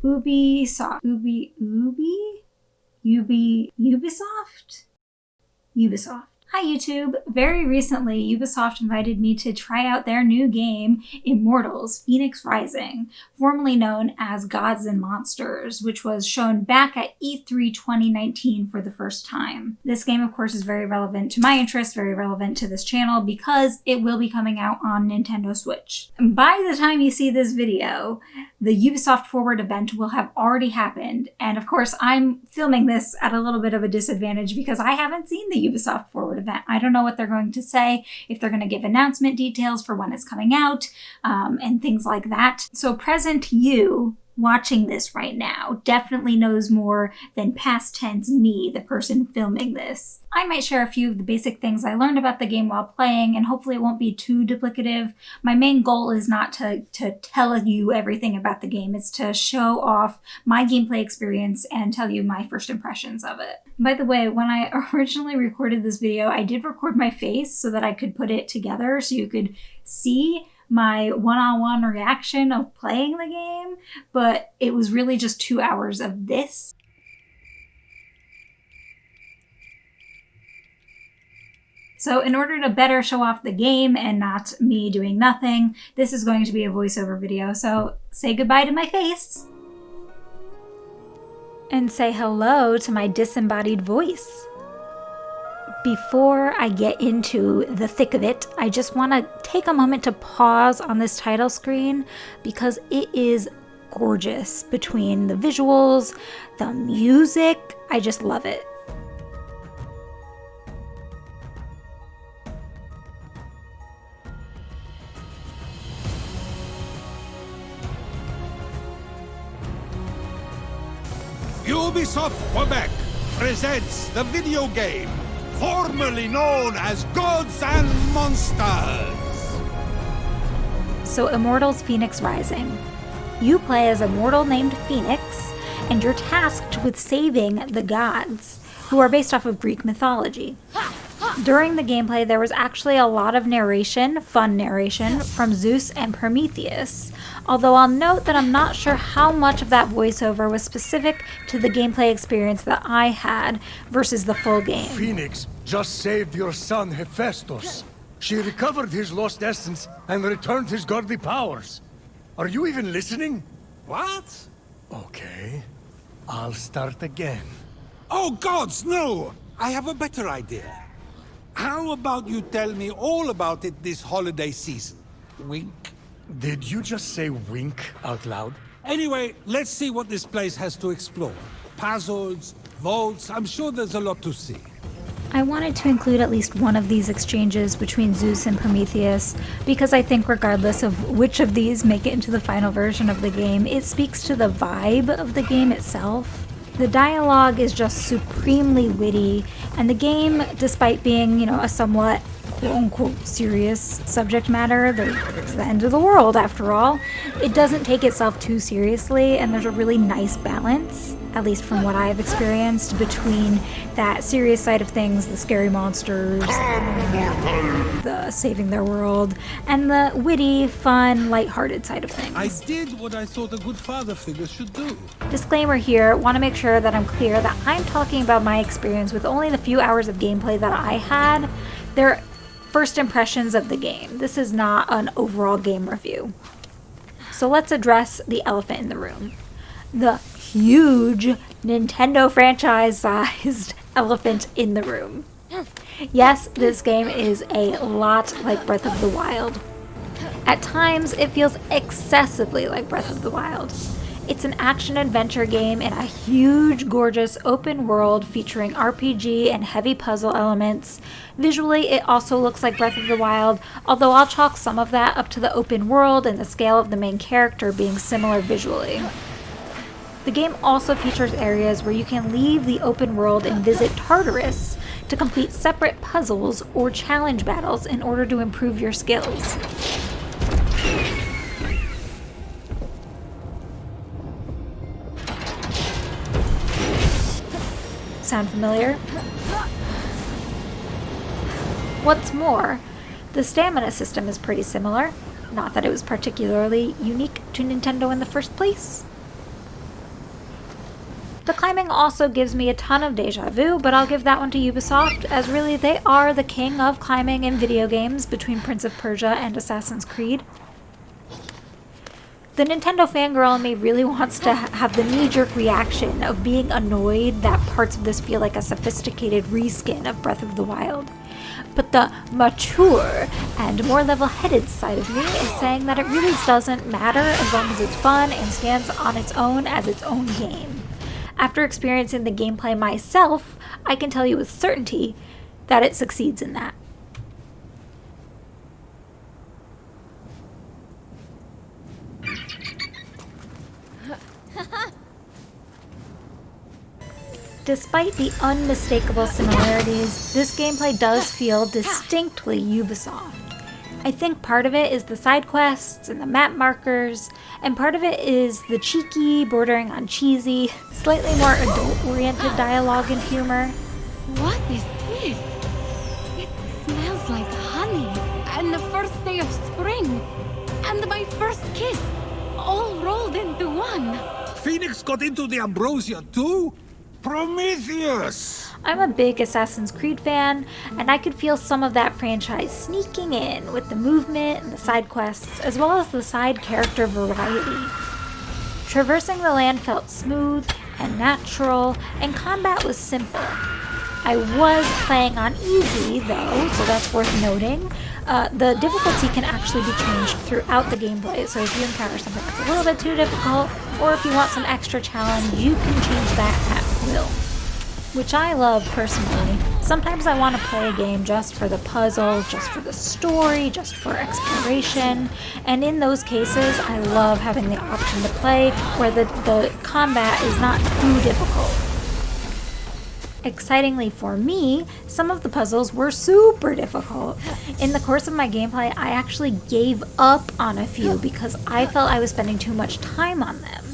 Ubisoft. Ubisoft. Hi YouTube! Very recently, Ubisoft invited me to try out their new game, Immortals Fenyx Rising, formerly known as Gods and Monsters, which was shown back at E3 2019 for the first time. This game, of course, is very relevant to my interest, very relevant to this channel, because it will be coming out on Nintendo Switch. By the time you see this video, the Ubisoft Forward event will have already happened, and of course, I'm filming this at a little bit of a disadvantage because I haven't seen the Ubisoft Forward event. I don't know what they're going to say, if they're going to give announcement details for when it's coming out, and things like that. So present you watching this right now definitely knows more than past tense me, the person filming this. I might share a few of the basic things I learned about the game while playing, and hopefully it won't be too duplicative. My main goal is not to tell you everything about the game, it's to show off my gameplay experience and tell you my first impressions of it. By the way, when I originally recorded this video, I did record my face so that I could put it together so you could see my one-on-one reaction of playing the game, but it was really just 2 hours of this. So in order to better show off the game and not me doing nothing, this is going to be a voiceover video, so say goodbye to my face. And say hello to my disembodied voice. Before I get into the thick of it, I just want to take a moment to pause on this title screen because it is gorgeous. Between the visuals, the music, I just love it. Ubisoft Quebec presents the video game formerly known as Gods and Monsters. So Immortals Fenyx Rising. You play as a mortal named Phoenix, and you're tasked with saving the gods, who are based off of Greek mythology. During the gameplay, there was actually a lot of narration, fun narration, from Zeus and Prometheus, although I'll note that I'm not sure how much of that voiceover was specific to the gameplay experience that I had versus the full game. Phoenix just saved your son Hephaestus. She recovered his lost essence and returned his godly powers. Are you even listening? What? Okay, I'll start again. Oh gods, no! I have a better idea. How about you tell me all about it this holiday season? Wink. Did you just say wink out loud? Anyway, let's see what this place has to explore. Puzzles, vaults, I'm sure there's a lot to see. I wanted to include at least one of these exchanges between Zeus and Prometheus because I think regardless of which of these make it into the final version of the game, it speaks to the vibe of the game itself. The dialogue is just supremely witty, and the game, despite being, a somewhat quote-unquote serious subject matter, it's the end of the world after all, it doesn't take itself too seriously, and there's a really nice balance, at least from what I've experienced, between that serious side of things, the scary monsters, the saving their world, and the witty, fun, lighthearted side of things. I did what I thought a good father figure should do. Disclaimer here, want to make sure that I'm clear that I'm talking about my experience with only the few hours of gameplay that I had. They're first impressions of the game. This is not an overall game review. So let's address the elephant in the room. The huge Nintendo franchise-sized elephant in the room. Yes, this game is a lot like Breath of the Wild. At times, it feels excessively like Breath of the Wild. It's an action-adventure game in a huge, gorgeous open world featuring RPG and heavy puzzle elements. Visually, it also looks like Breath of the Wild, although I'll chalk some of that up to the open world and the scale of the main character being similar visually. The game also features areas where you can leave the open world and visit Tartarus to complete separate puzzles or challenge battles in order to improve your skills. Sound familiar? What's more, the stamina system is pretty similar. Not that it was particularly unique to Nintendo in the first place. The climbing also gives me a ton of deja vu, but I'll give that one to Ubisoft, as really they are the king of climbing in video games between Prince of Persia and Assassin's Creed. The Nintendo fangirl in me really wants to have the knee-jerk reaction of being annoyed that parts of this feel like a sophisticated reskin of Breath of the Wild. But the mature and more level-headed side of me is saying that it really doesn't matter as long as it's fun and stands on its own as its own game. After experiencing the gameplay myself, I can tell you with certainty that it succeeds in that. Despite the unmistakable similarities, this gameplay does feel distinctly Ubisoft. I think part of it is the side quests and the map markers, and part of it is the cheeky, bordering on cheesy, slightly more adult-oriented dialogue and humor. What is this? It smells like honey, and the first day of spring, and my first kiss, all rolled into one. Phoenix got into the ambrosia too? Prometheus! I'm a big Assassin's Creed fan, and I could feel some of that franchise sneaking in with the movement and the side quests, as well as the side character variety. Traversing the land felt smooth and natural, and combat was simple. I was playing on easy, though, so that's worth noting. The difficulty can actually be changed throughout the gameplay, so if you encounter something that's a little bit too difficult, or if you want some extra challenge, you can change that at will. Which I love personally. Sometimes I want to play a game just for the puzzle, just for the story, just for exploration, and in those cases, I love having the option to play where the combat is not too difficult. Excitingly for me, some of the puzzles were super difficult. In the course of my gameplay, I actually gave up on a few because I felt I was spending too much time on them.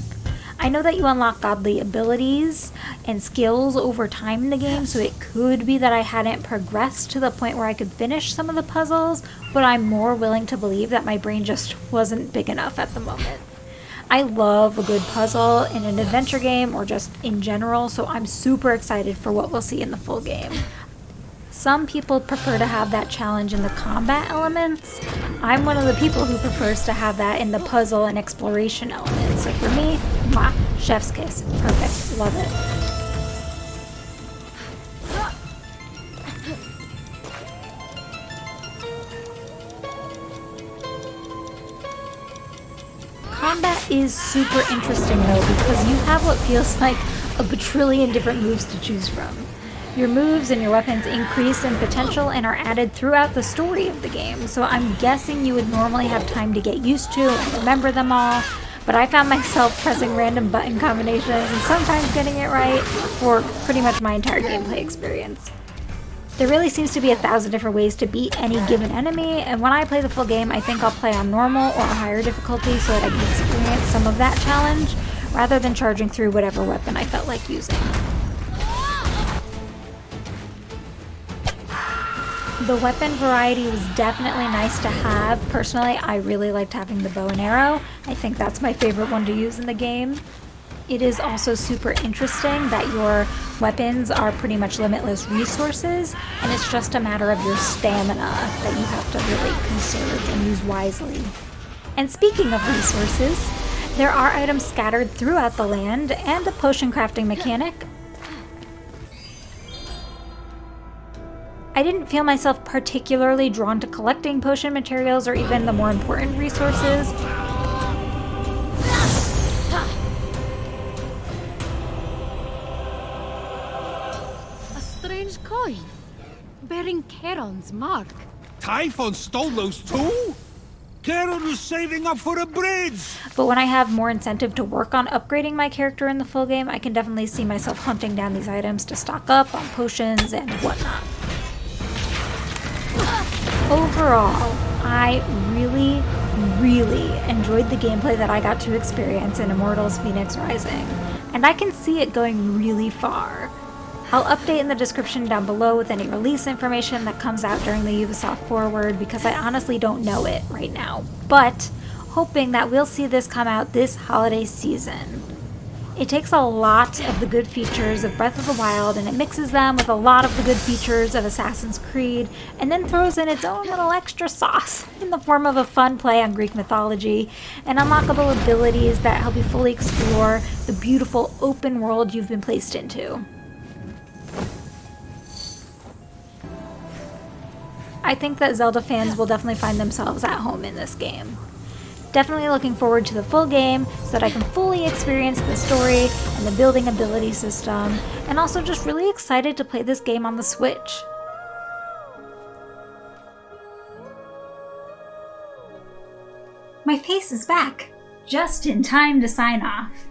I know that you unlock godly abilities and skills over time in the game, so it could be that I hadn't progressed to the point where I could finish some of the puzzles, but I'm more willing to believe that my brain just wasn't big enough at the moment. I love a good puzzle in an adventure game or just in general, so I'm super excited for what we'll see in the full game. Some people prefer to have that challenge in the combat elements. I'm one of the people who prefers to have that in the puzzle and exploration elements. So for me, mwah, chef's kiss. Perfect. Love it. Combat is super interesting though, because you have what feels like a bajillion different moves to choose from. Your moves and your weapons increase in potential and are added throughout the story of the game, so I'm guessing you would normally have time to get used to and remember them all, but I found myself pressing random button combinations and sometimes getting it right for pretty much my entire gameplay experience. There really seems to be 1,000 different ways to beat any given enemy, and when I play the full game, I think I'll play on normal or higher difficulty so that I can experience some of that challenge, rather than charging through whatever weapon I felt like using. The weapon variety was definitely nice to have. Personally, I really liked having the bow and arrow. I think that's my favorite one to use in the game. It is also super interesting that your weapons are pretty much limitless resources, and it's just a matter of your stamina that you have to really conserve and use wisely. And speaking of resources, there are items scattered throughout the land and a potion crafting mechanic. I didn't feel myself particularly drawn to collecting potion materials or even the more important resources. A strange coin, bearing Charon's mark. Typhon stole those too? Charon was saving up for a bridge! But when I have more incentive to work on upgrading my character in the full game, I can definitely see myself hunting down these items to stock up on potions and whatnot. Overall, I really enjoyed the gameplay that I got to experience in Immortals Fenyx Rising, and I can see it going really far. I'll update in the description down below with any release information that comes out during the Ubisoft Forward, because I honestly don't know it right now, but hoping that we'll see this come out this holiday season. It takes a lot of the good features of Breath of the Wild and it mixes them with a lot of the good features of Assassin's Creed, and then throws in its own little extra sauce in the form of a fun play on Greek mythology and unlockable abilities that help you fully explore the beautiful open world you've been placed into. I think that Zelda fans will definitely find themselves at home in this game. Definitely looking forward to the full game so that I can fully experience the story and the building ability system, and also just really excited to play this game on the Switch. My face is back, just in time to sign off.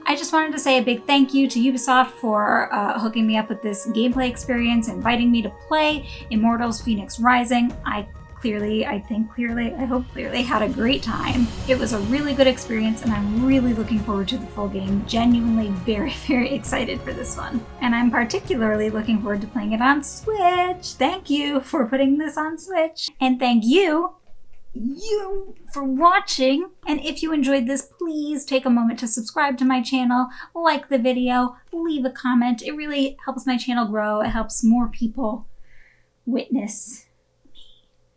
I just wanted to say a big thank you to Ubisoft for hooking me up with this gameplay experience, inviting me to play Immortals Fenyx Rising. I hope clearly had a great time. It was a really good experience and I'm really looking forward to the full game. Genuinely very, very excited for this one. And I'm particularly looking forward to playing it on Switch. Thank you for putting this on Switch. And thank you for watching. And if you enjoyed this, please take a moment to subscribe to my channel, like the video, leave a comment. It really helps my channel grow. It helps more people witness.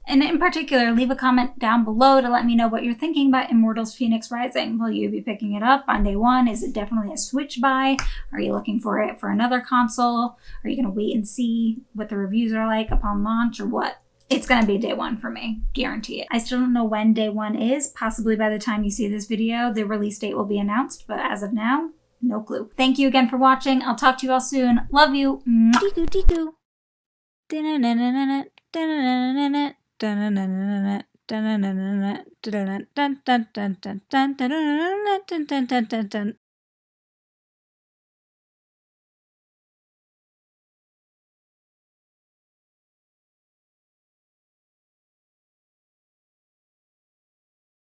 And in particular, leave a comment down below to let me know what you're thinking about Immortals Fenyx Rising. Will you be picking it up on day one? Is it definitely a Switch buy? Are you looking for it for another console? Are you going to wait and see what the reviews are like upon launch or what? It's going to be day one for me. Guarantee it. I still don't know when day one is. Possibly by the time you see this video, the release date will be announced. But as of now, no clue. Thank you again for watching. I'll talk to you all soon. Love you. Tiku tiku.